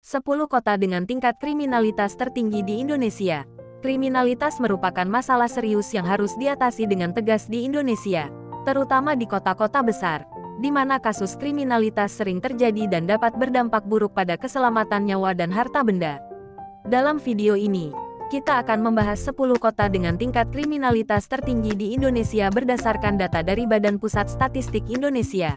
10 kota dengan tingkat kriminalitas tertinggi di Indonesia. Kriminalitas merupakan masalah serius yang harus diatasi dengan tegas di Indonesia, terutama di kota-kota besar, di mana kasus kriminalitas sering terjadi dan dapat berdampak buruk pada keselamatan nyawa dan harta benda. Dalam video ini, kita akan membahas 10 kota dengan tingkat kriminalitas tertinggi di Indonesia berdasarkan data dari Badan Pusat Statistik Indonesia.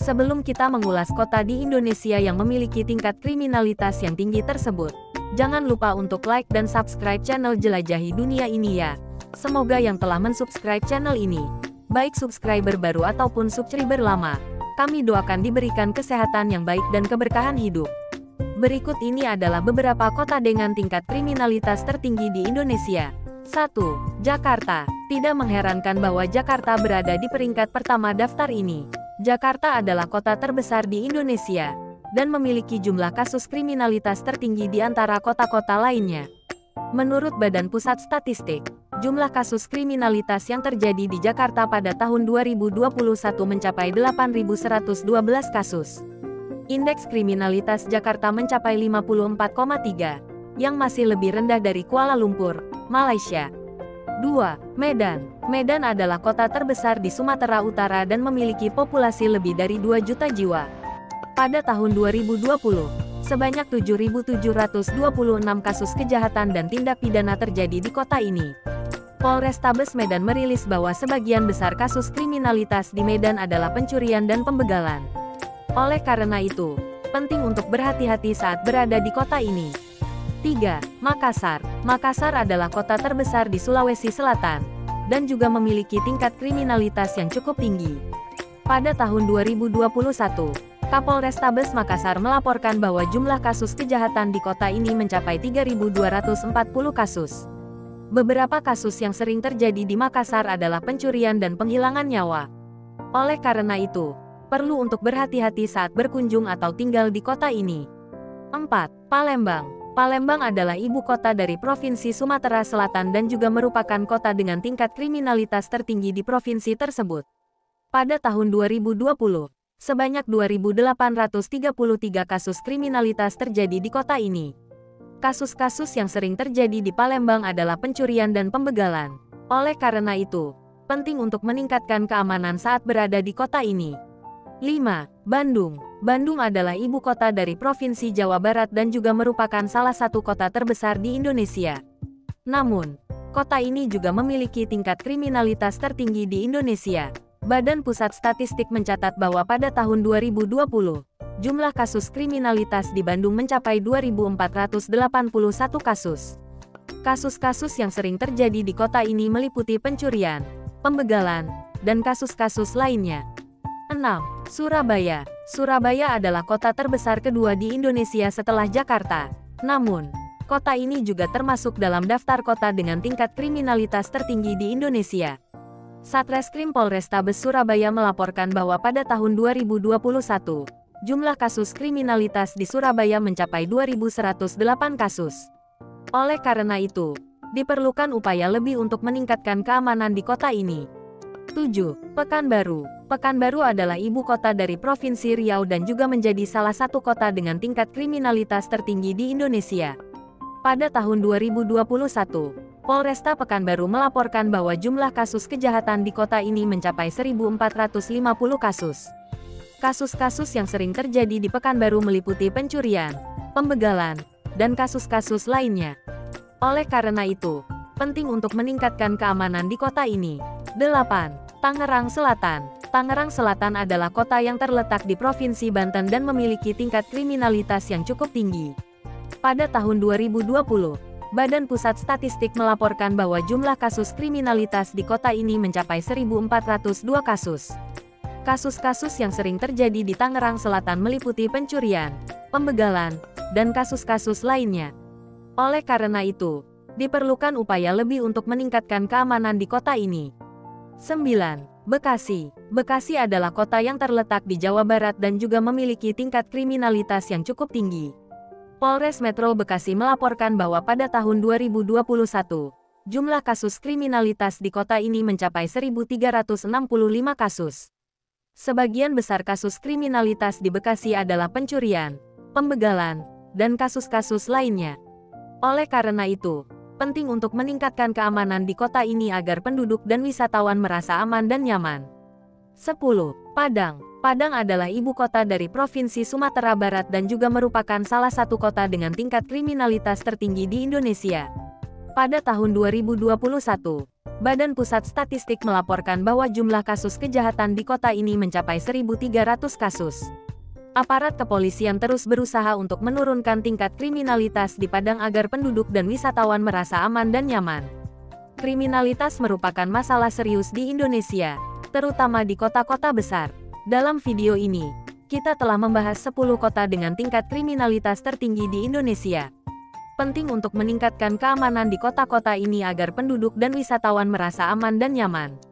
Sebelum kita mengulas kota di Indonesia yang memiliki tingkat kriminalitas yang tinggi tersebut, jangan lupa untuk like dan subscribe channel Jelajahi Dunia ini ya. Semoga yang telah mensubscribe channel ini, baik subscriber baru ataupun subscriber lama, kami doakan diberikan kesehatan yang baik dan keberkahan hidup. Berikut ini adalah beberapa kota dengan tingkat kriminalitas tertinggi di Indonesia. 1. Jakarta. Tidak mengherankan bahwa Jakarta berada di peringkat pertama daftar ini. Jakarta adalah kota terbesar di Indonesia, dan memiliki jumlah kasus kriminalitas tertinggi di antara kota-kota lainnya. Menurut Badan Pusat Statistik, jumlah kasus kriminalitas yang terjadi di Jakarta pada tahun 2021 mencapai 8.112 kasus. Indeks kriminalitas Jakarta mencapai 54,3, yang masih lebih rendah dari Kuala Lumpur, Malaysia. 2. Medan. Medan adalah kota terbesar di Sumatera Utara dan memiliki populasi lebih dari 2 juta jiwa. Pada tahun 2020, sebanyak 7.726 kasus kejahatan dan tindak pidana terjadi di kota ini. Polrestabes Medan merilis bahwa sebagian besar kasus kriminalitas di Medan adalah pencurian dan pembegalan. Oleh karena itu, penting untuk berhati-hati saat berada di kota ini. 3. Makassar. Makassar adalah kota terbesar di Sulawesi Selatan, dan juga memiliki tingkat kriminalitas yang cukup tinggi. Pada tahun 2021, Kapolrestabes Makassar melaporkan bahwa jumlah kasus kejahatan di kota ini mencapai 3.240 kasus. Beberapa kasus yang sering terjadi di Makassar adalah pencurian dan penghilangan nyawa. Oleh karena itu, perlu untuk berhati-hati saat berkunjung atau tinggal di kota ini. 4. Palembang. Palembang adalah ibu kota dari Provinsi Sumatera Selatan dan juga merupakan kota dengan tingkat kriminalitas tertinggi di provinsi tersebut. Pada tahun 2020, sebanyak 2.833 kasus kriminalitas terjadi di kota ini. Kasus-kasus yang sering terjadi di Palembang adalah pencurian dan pembegalan. Oleh karena itu, penting untuk meningkatkan keamanan saat berada di kota ini. 5. Bandung. Bandung adalah ibu kota dari Provinsi Jawa Barat dan juga merupakan salah satu kota terbesar di Indonesia. Namun, kota ini juga memiliki tingkat kriminalitas tertinggi di Indonesia. Badan Pusat Statistik mencatat bahwa pada tahun 2020, jumlah kasus kriminalitas di Bandung mencapai 2.481 kasus. Kasus-kasus yang sering terjadi di kota ini meliputi pencurian, pembegalan, dan kasus-kasus lainnya. 6. Surabaya. Surabaya adalah kota terbesar kedua di Indonesia setelah Jakarta. Namun, kota ini juga termasuk dalam daftar kota dengan tingkat kriminalitas tertinggi di Indonesia. Satreskrim Polrestabes Surabaya melaporkan bahwa pada tahun 2021, jumlah kasus kriminalitas di Surabaya mencapai 2.108 kasus. Oleh karena itu, diperlukan upaya lebih untuk meningkatkan keamanan di kota ini. 7. Pekanbaru. Pekanbaru adalah ibu kota dari Provinsi Riau dan juga menjadi salah satu kota dengan tingkat kriminalitas tertinggi di Indonesia. Pada tahun 2021, Polresta Pekanbaru melaporkan bahwa jumlah kasus kejahatan di kota ini mencapai 1.450 kasus. Kasus-kasus yang sering terjadi di Pekanbaru meliputi pencurian, pembegalan, dan kasus-kasus lainnya. Oleh karena itu, penting untuk meningkatkan keamanan di kota ini. 8. Tangerang Selatan. Tangerang Selatan adalah kota yang terletak di Provinsi Banten dan memiliki tingkat kriminalitas yang cukup tinggi. Pada tahun 2020, Badan Pusat Statistik melaporkan bahwa jumlah kasus kriminalitas di kota ini mencapai 1.402 kasus. Kasus-kasus yang sering terjadi di Tangerang Selatan meliputi pencurian, pembegalan, dan kasus-kasus lainnya. Oleh karena itu, diperlukan upaya lebih untuk meningkatkan keamanan di kota ini. 9. Bekasi. Bekasi adalah kota yang terletak di Jawa Barat dan juga memiliki tingkat kriminalitas yang cukup tinggi. Polres Metro Bekasi melaporkan bahwa pada tahun 2021, jumlah kasus kriminalitas di kota ini mencapai 1.365 kasus. Sebagian besar kasus kriminalitas di Bekasi adalah pencurian, pembegalan, dan kasus-kasus lainnya. Oleh karena itu, penting untuk meningkatkan keamanan di kota ini agar penduduk dan wisatawan merasa aman dan nyaman. 10. Padang. Padang adalah ibu kota dari Provinsi Sumatera Barat dan juga merupakan salah satu kota dengan tingkat kriminalitas tertinggi di Indonesia. Pada tahun 2021, Badan Pusat Statistik melaporkan bahwa jumlah kasus kejahatan di kota ini mencapai 1.300 kasus. Aparat kepolisian terus berusaha untuk menurunkan tingkat kriminalitas di Padang agar penduduk dan wisatawan merasa aman dan nyaman. Kriminalitas merupakan masalah serius di Indonesia, terutama di kota-kota besar. Dalam video ini, kita telah membahas 10 kota dengan tingkat kriminalitas tertinggi di Indonesia. Penting untuk meningkatkan keamanan di kota-kota ini agar penduduk dan wisatawan merasa aman dan nyaman.